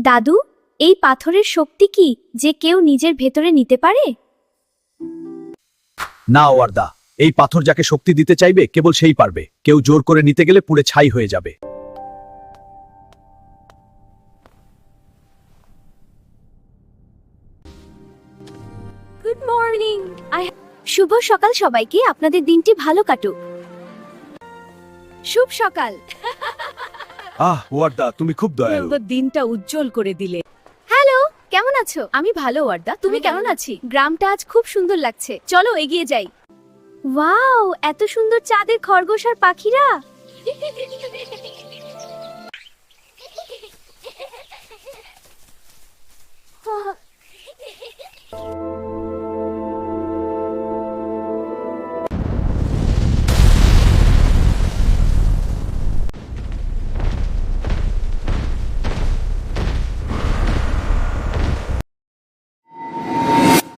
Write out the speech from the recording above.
দাদু, এই পাথরের শক্তি কি যে কেউ নিজের ভেতরে নিতে পারে? না ওয়ার্দা, এই পাথর যাকে শক্তি দিতে চাইবে কেবল সেই পারবে। কেউ জোর করে নিতে গেলে পুড়ে ছাই হয়ে যাবে। Good morning. শুভ সকাল সবাইকে, আপনাদের দিনটি ভালো কাটুক। শুভ সকাল। ওয়ার্দা, তুমি খুব দয়ালু। দিনটা উজ্জ্বল করে দিলে। হ্যালো, কেমন আছো? আমি ভালো ওয়ার্দা, তুমি কেমন আছি? গ্রামটা আজ খুব সুন্দর লাগছে, চলো এগিয়ে যাই। ওয়াও, এত সুন্দর চাঁদের খরগোশ আর পাখিরা।